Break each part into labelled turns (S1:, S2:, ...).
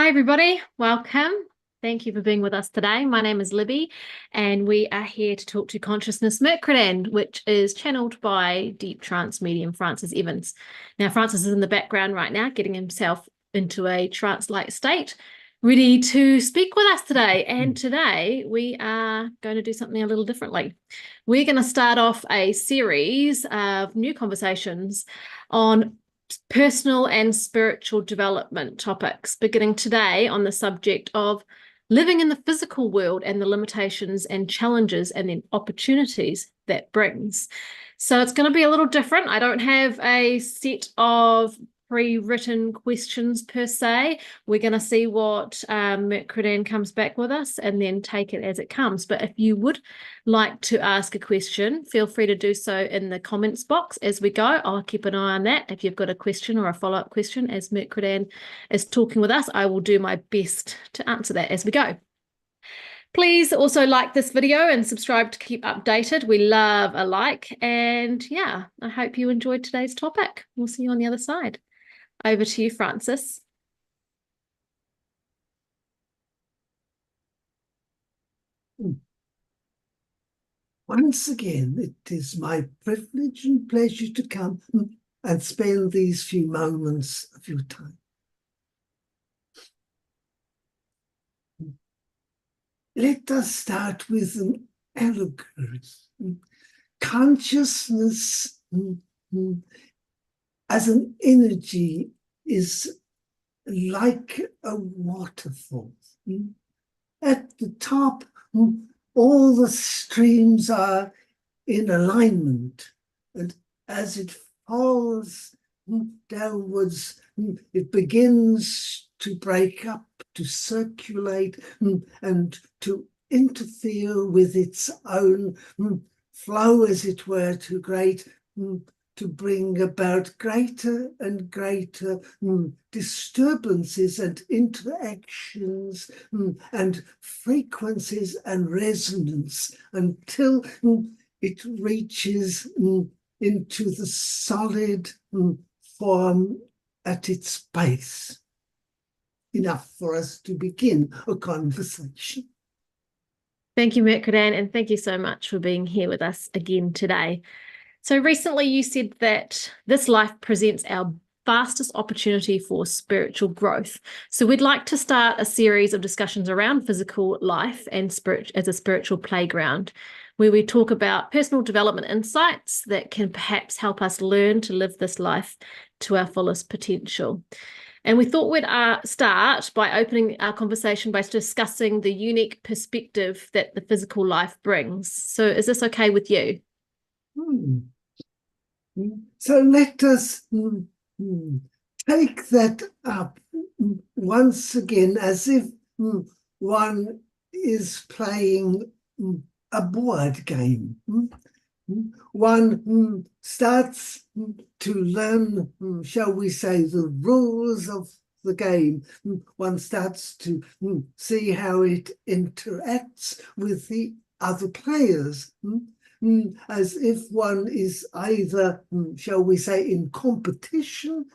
S1: everybody. Welcome. Thank you for being with us today. My name is Libby, and we are here to talk to Consciousness Mercredan, which is channeled by deep trance medium Francis Evans. Now, Francis is in the background right now, getting himself into a trance-like state, ready to speak with us today. And today we are going to do something a little differently. We're going to start off a series of new conversations on personal and spiritual development topics, beginning today on the subject of living in the physical world and the limitations and challenges and then opportunities that brings. So it's going to be a little different. I don't have a set of pre-written questions per se. We're going to see what Mercredan comes back with us and then take it as it comes. But if you would like to ask a question, feel free to do so in the comments box as we go. I'll keep an eye on that. If you've got a question or a follow-up question as Mercredan is talking with us, I will do my best to answer that as we go. Please also like this video and subscribe to keep updated. We love a like. And yeah, I hope you enjoyed today's topic. We'll see you on the other side. Over to you, Francis.
S2: Once again, it is my privilege and pleasure to come and spend these few moments of your time. Let us start with an allegory. Consciousness as an energy is like a waterfall. At the top, all the streams are in alignment, and as it falls downwards, it begins to break up, to circulate, and to interfere with its own flow, as it were, to bring about greater and greater disturbances and interactions and frequencies and resonance until it reaches into the solid form at its base. Enough for us to begin a conversation.
S1: Thank you, Mercredan, and thank you so much for being here with us again today. So recently you said that this life presents our fastest opportunity for spiritual growth. So we'd like to start a series of discussions around physical life and spirit as a spiritual playground, where we talk about personal development insights that can perhaps help us learn to live this life to our fullest potential. And we thought we'd start by opening our conversation by discussing the unique perspective that the physical life brings. So is this okay with you?
S2: So let us take that up once again as if one is playing a board game. One starts to learn, shall we say, the rules of the game. One starts to see how it interacts with the other players. As if one is either, shall we say, in competition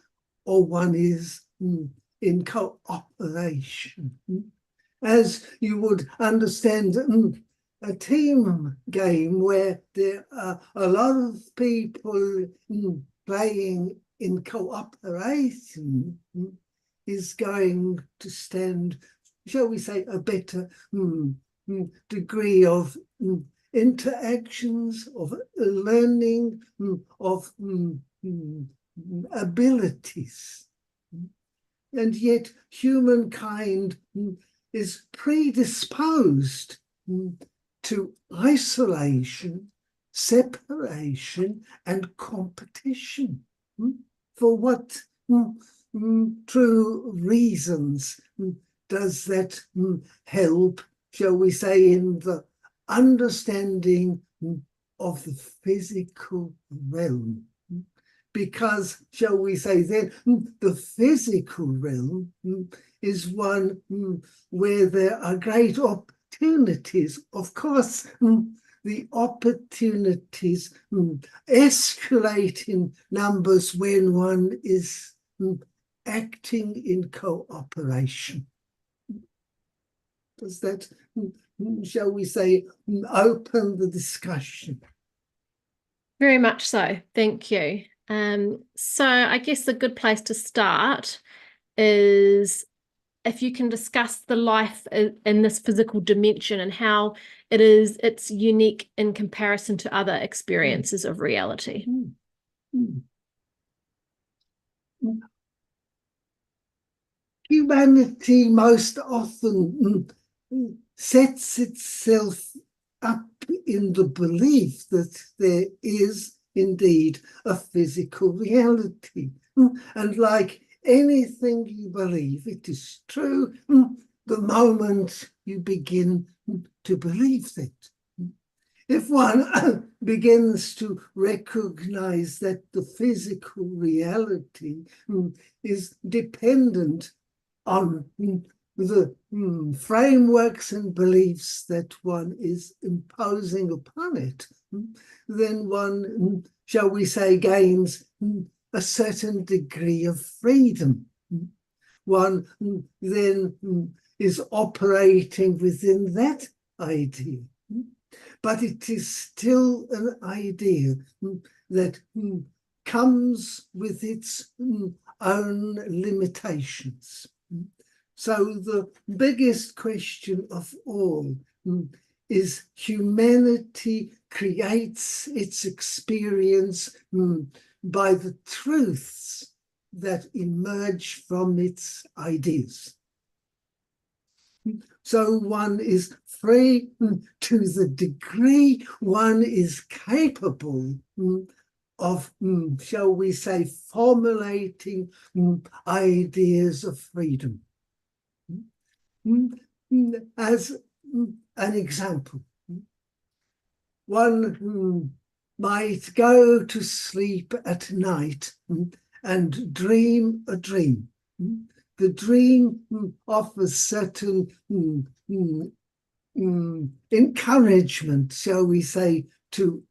S2: or one is in cooperation. As you would understand, a team game where there are a lot of people playing in cooperation is going to stand, shall we say, a better degree of interactions, of learning, of abilities. And yet humankind is predisposed to isolation, separation, and competition. For what true reasons does that help, shall we say, in the understanding of the physical realm? Because, shall we say then, the physical realm is one where there are great opportunities. Of course, the opportunities escalate in numbers when one is acting in cooperation. Does that, shall we say, open the discussion?
S1: Very much so. Thank you. So I guess a good place to start is if you can discuss the life in this physical dimension and how it's unique in comparison to other experiences of reality.
S2: Humanity most often sets itself up in the belief that there is indeed a physical reality. And like anything you believe, it is true the moment you begin to believe that. If one begins to recognize that the physical reality is dependent on the frameworks and beliefs that one is imposing upon it, then one, shall we say, gains a certain degree of freedom. One then is operating within that idea. But it is still an idea that comes with its own limitations. So the biggest question of all is humanity creates its experience by the truths that emerge from its ideas. So one is free to the degree one is capable of, shall we say, formulating ideas of freedom. As an example, one might go to sleep at night and dream a dream. The dream offers certain encouragement, shall we say, to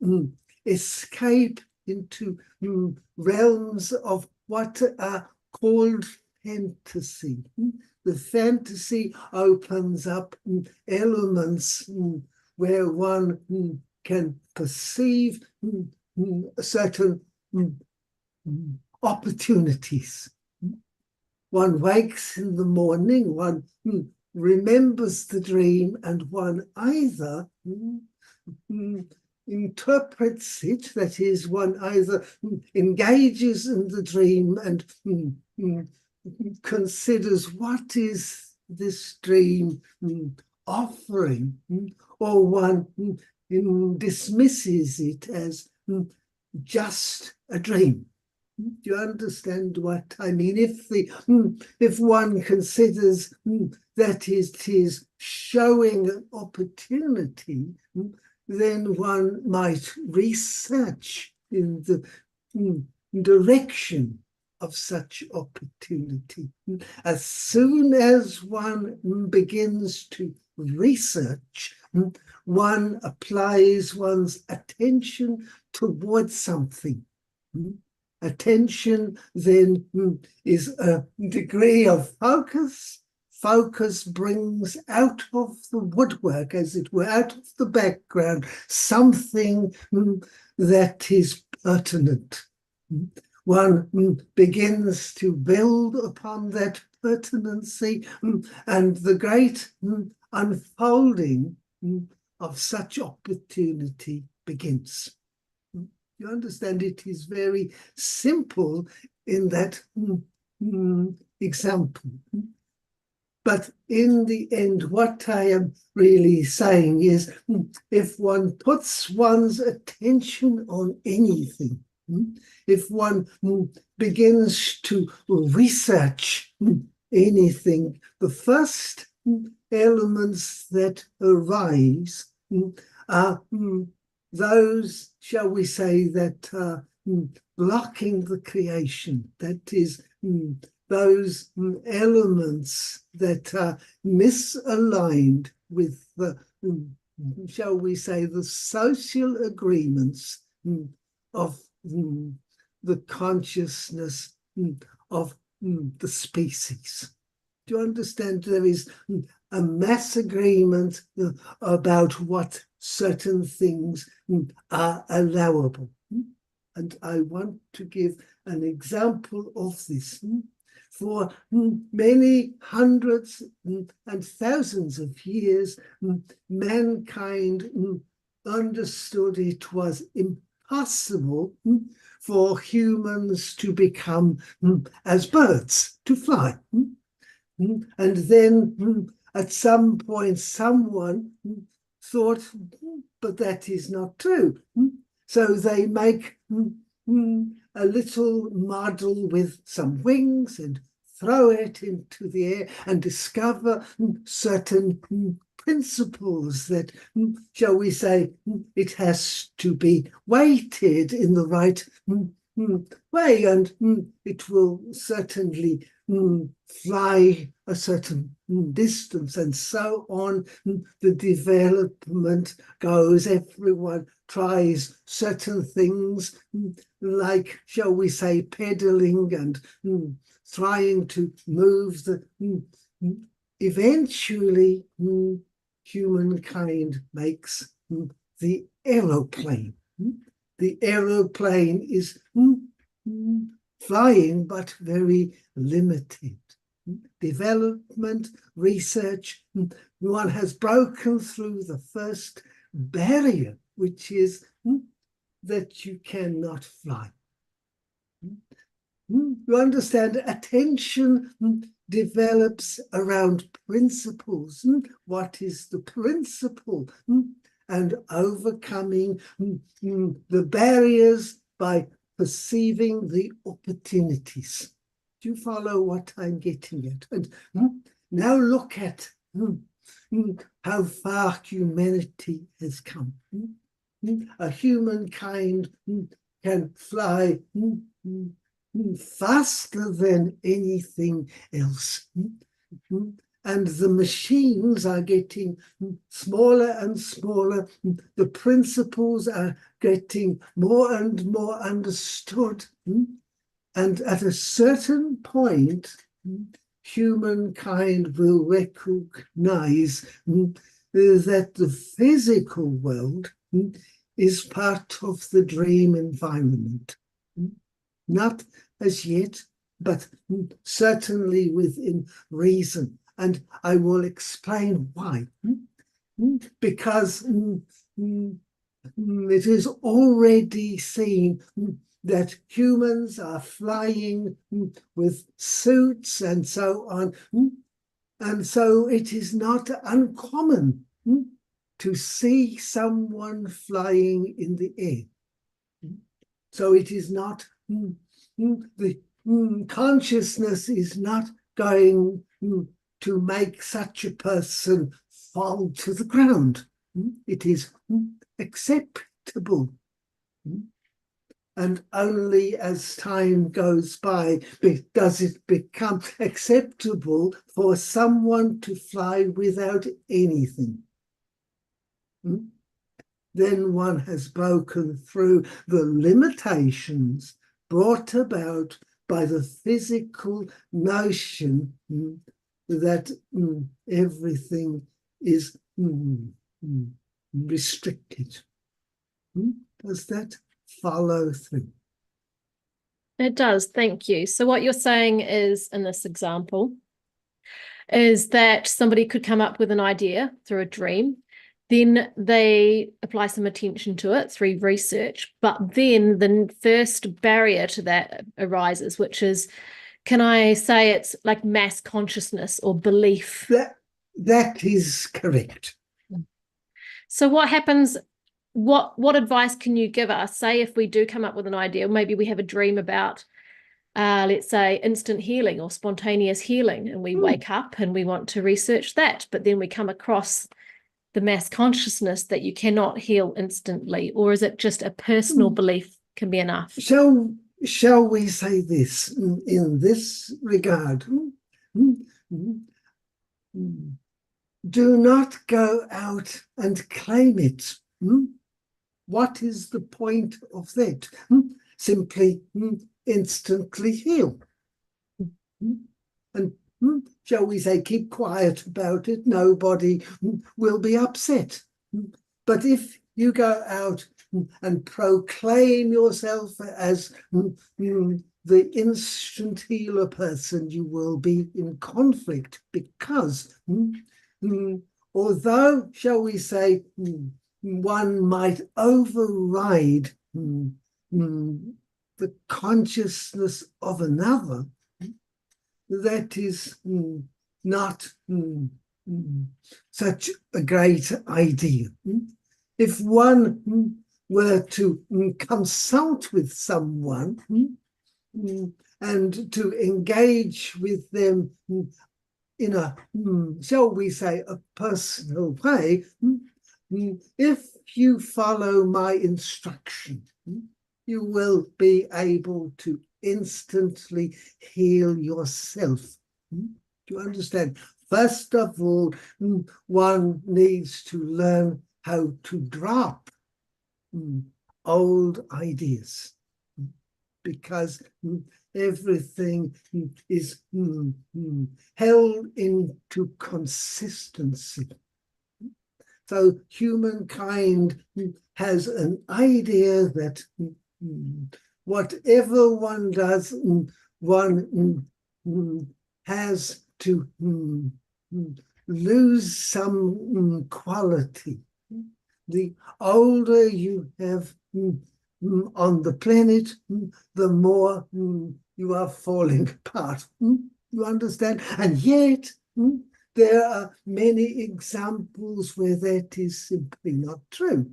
S2: escape into realms of what are called fantasy. The fantasy opens up elements where one can perceive certain opportunities. One wakes in the morning, one remembers the dream, and one either interprets it, that is, one either engages in the dream and considers what is this dream offering, or one dismisses it as just a dream. Do you understand what I mean? If one considers that it is showing an opportunity, then one might research in the direction of such opportunity. As soon as one begins to research, one applies one's attention towards something. Attention then is a degree of focus. Focus brings out of the woodwork, as it were, out of the background, something that is pertinent. One begins to build upon that pertinency, and the great unfolding of such opportunity begins. You understand, it is very simple in that example. But in the end, what I am really saying is, if one puts one's attention on anything, if one begins to research anything, the first elements that arise are those, shall we say, that are blocking the creation. That is, those elements that are misaligned with the, shall we say, the social agreements of the consciousness of the species. Do you understand? There is a mass agreement about what certain things are allowable. And I want to give an example of this. For many hundreds and thousands of years, mankind understood it was impossible for humans to become as birds, to fly. And then at some point, someone thought, but that is not true. So they make a little model with some wings and throw it into the air and discover certain principles that, shall we say, it has to be weighted in the right way, and it will certainly fly a certain distance, and so on. The development goes, everyone tries certain things, like, shall we say, pedaling and trying to move the eventually humankind makes the aeroplane. The aeroplane is flying, but very limited. Development, research, one has broken through the first barrier, which is that you cannot fly. You understand, attention develops around principles. What is the principle? And overcoming the barriers by perceiving the opportunities. Do you follow what I'm getting at? And now look at how far humanity has come. A humankind can fly faster than anything else. And the machines are getting smaller and smaller. The principles are getting more and more understood. And at a certain point, humankind will recognize that the physical world is part of the dream environment. Not as yet, but certainly within reason. And I will explain why. Because it is already seen that humans are flying with suits and so on. And so it is not uncommon to see someone flying in the air. So it is not, the consciousness is not going to make such a person fall to the ground. It is acceptable. And only as time goes by does it become acceptable for someone to fly without anything. Then one has broken through the limitations brought about by the physical notion that everything is restricted. Does that follow through?
S1: It does, thank you. So what you're saying is, in this example, is that somebody could come up with an idea through a dream, then they apply some attention to it through research, but then the first barrier to that arises, which is, can I say it's like mass consciousness or belief?
S2: That is correct.
S1: So what happens? What advice can you give us? Say if we do come up with an idea, maybe we have a dream about, let's say, instant healing or spontaneous healing, and we wake up and we want to research that, but then we come across the mass consciousness that you cannot heal instantly, or is it just a personal belief can be enough?
S2: Shall we say this in this regard? Do not go out and claim it. What is the point of that? Simply instantly heal. And shall we say, keep quiet about it, nobody will be upset. But if you go out and proclaim yourself as the instant healer person, you will be in conflict, because although, shall we say, one might override the consciousness of another, that is not such a great idea. If one were to consult with someone and to engage with them in a, shall we say, a personal way, if you follow my instruction, you will be able to instantly heal yourself. Do you understand? First of all, one needs to learn how to drop old ideas, because everything is held into consistency. So humankind has an idea that whatever one does, one has to lose some quality. The older you have on the planet, the more you are falling apart. You understand? And yet, there are many examples where that is simply not true.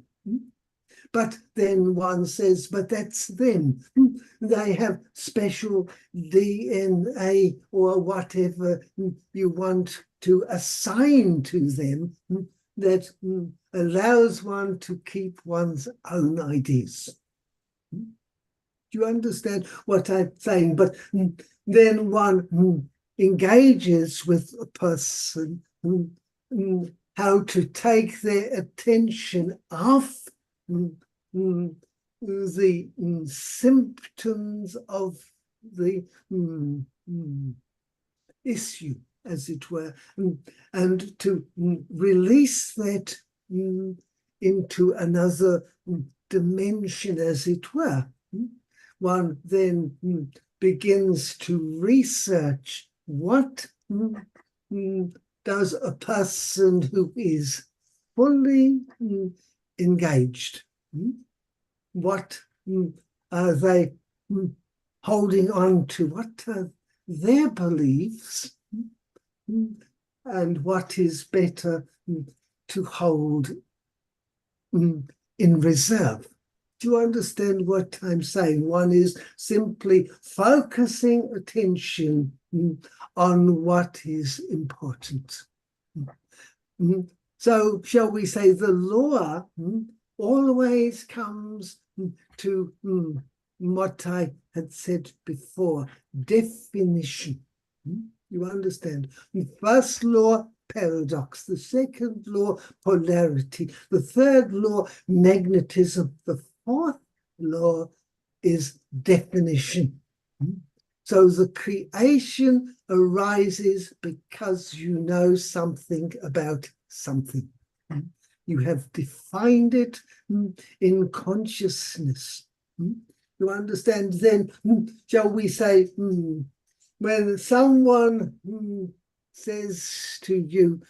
S2: But then one says, but that's them. They have special DNA or whatever you want to assign to them that allows one to keep one's own ideas. Do you understand what I'm saying? But then one engages with a person how to take their attention off the symptoms of the issue, as it were, and to release that into another dimension, as it were. One then begins to research what does a person who is fully engaged, what are they holding on to, what are their beliefs, and what is better to hold in reserve. Do you understand what I'm saying? One is simply focusing attention on what is important. So, shall we say, the law always comes to what I had said before, definition. You understand? The first law, paradox. The second law, polarity. The third law, magnetism. The fourth law is definition. So the creation arises because you know something about something. You have defined it in consciousness. You understand? Then, shall we say, when someone says to you,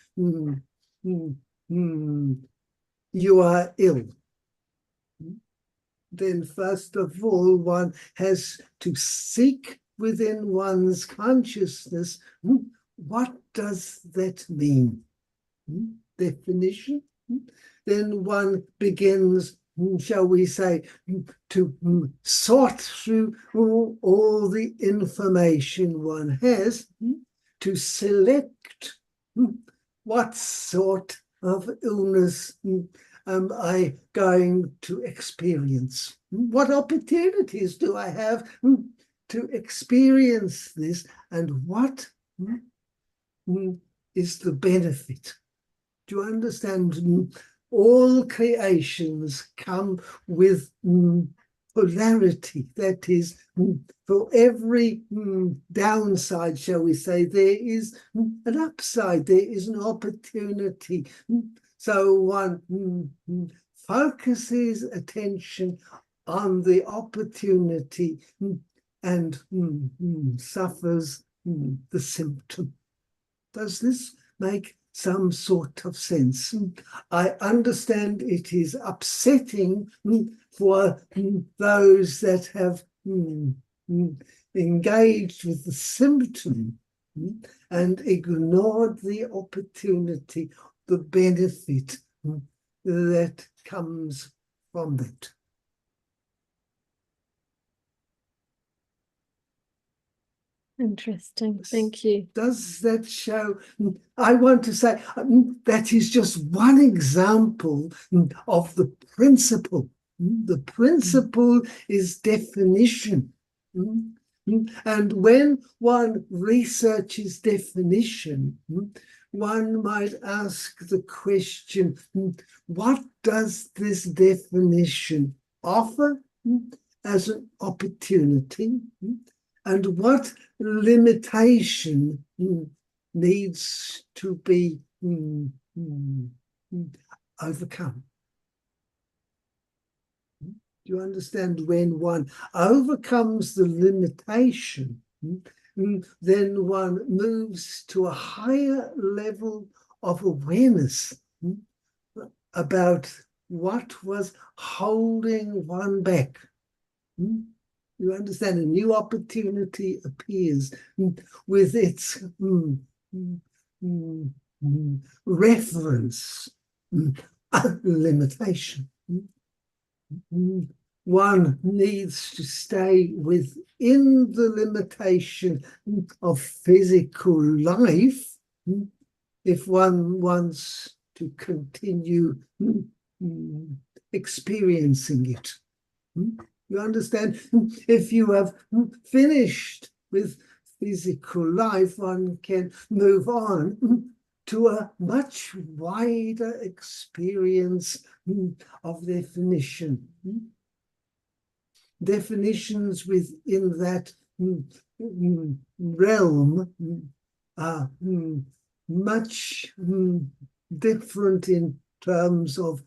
S2: you are ill, then first of all, one has to seek within one's consciousness, what does that mean? Definition. Then one begins, shall we say, to sort through all the information one has to select what sort of illness am I going to experience? What opportunities do I have to experience this, and what is the benefit? Do you understand? All creations come with polarity. That is, for every downside, shall we say, there is an upside, there is an opportunity. So one focuses attention on the opportunity and suffers the symptom. Does this make some sort of sense? I understand it is upsetting for those that have engaged with the symptom and ignored the opportunity, the benefit that comes from that.
S1: Interesting. Thank you.
S2: Does that show? I want to say that is just one example of the principle. The principle is definition. And when one researches definition, one might ask the question, what does this definition offer as an opportunity? And what limitation needs to be overcome? Do you understand? When one overcomes the limitation, then one moves to a higher level of awareness about what was holding one back. You understand? A new opportunity appears with its reference, limitation. One needs to stay within the limitation of physical life if one wants to continue experiencing it. You understand? If you have finished with physical life, one can move on to a much wider experience of definition. Definitions within that realm are much different in terms of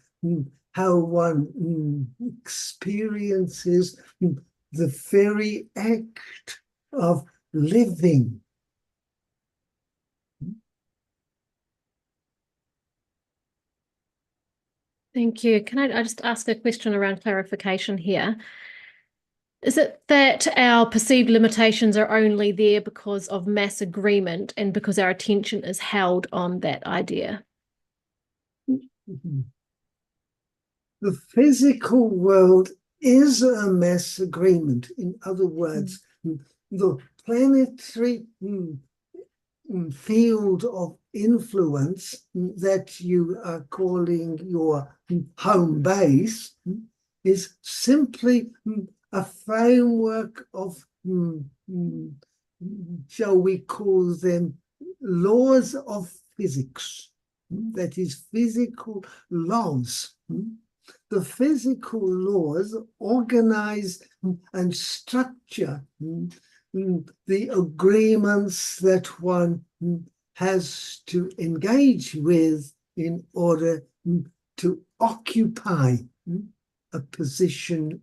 S2: how one experiences the very act of living.
S1: Thank you. Can I just ask a question around clarification here? Is it that our perceived limitations are only there because of mass agreement and because our attention is held on that idea?
S2: The physical world is a mass agreement. In other words, the planetary field of influence that you are calling your home base is simply a framework of, shall we call them, laws of physics. That is, physical laws. The physical laws organize and structure the agreements that one has to engage with in order to occupy a position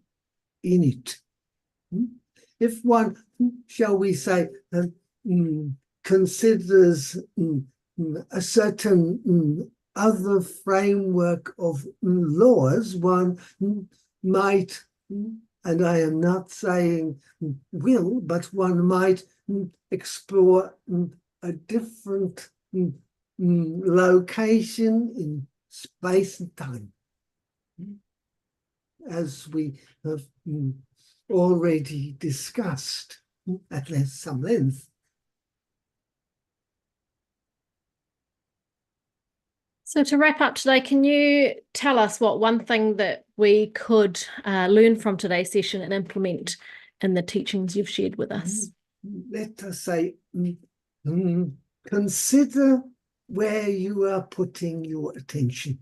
S2: in it. If one, shall we say, considers a certain other framework of laws, one might, and I am not saying will, but one might explore a different location in space and time, as we have already discussed at some length.
S1: So to wrap up today, can you tell us what one thing that we could learn from today's session and implement in the teachings you've shared with us?
S2: Let us say, consider where you are putting your attention.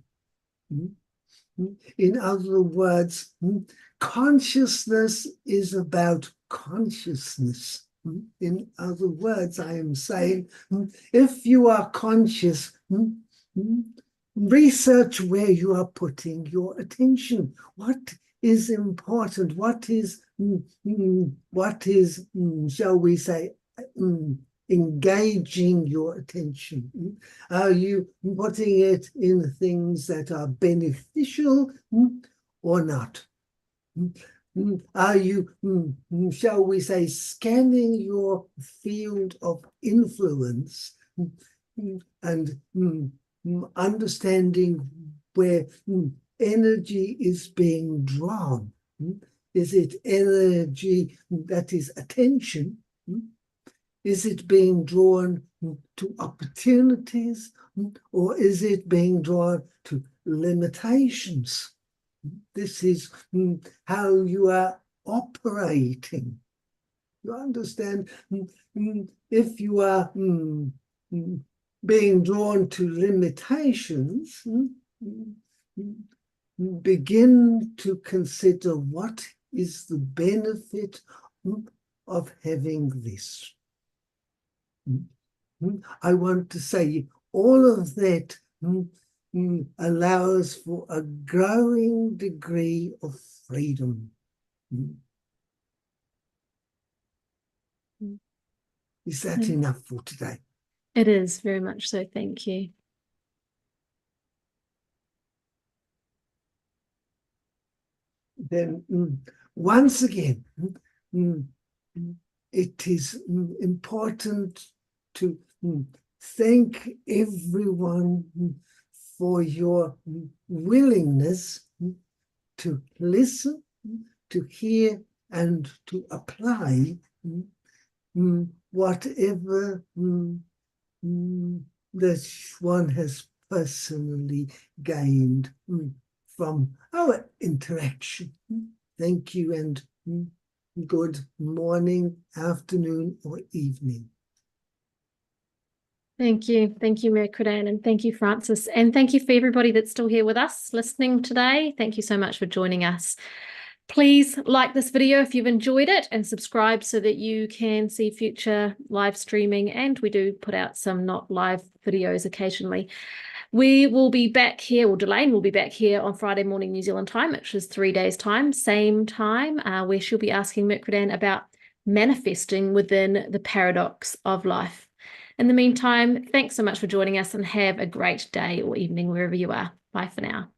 S2: In other words, consciousness is about consciousness. In other words, I am saying, if you are conscious, research where you are putting your attention. What is important? What is, shall we say, engaging your attention? Are you putting it in things that are beneficial or not? Are you, shall we say, scanning your field of influence and understanding where energy is being drawn? Is it energy that is attention? Is it being drawn to opportunities, or is it being drawn to limitations? This is how you are operating. You understand? If you are being drawn to limitations, begin to consider what is the benefit of having this. I want to say all of that allows for a growing degree of freedom. Is that enough for today?
S1: It is very much so. Thank you.
S2: Then once again, it is important to thank everyone for your willingness to listen, to hear, and to apply whatever that one has personally gained from our interaction. Thank you, and good morning, afternoon, or evening.
S1: Thank you. Thank you, Mercredan, and thank you, Francis. And thank you for everybody that's still here with us listening today. Thank you so much for joining us. Please like this video if you've enjoyed it, and subscribe so that you can see future live streaming. And we do put out some not live videos occasionally. We will be back here, or Delane will be back here on Friday morning New Zealand time, which is 3 days time, same time, where she'll be asking Mercredan about manifesting within the paradox of life. In the meantime, thanks so much for joining us, and have a great day or evening wherever you are. Bye for now.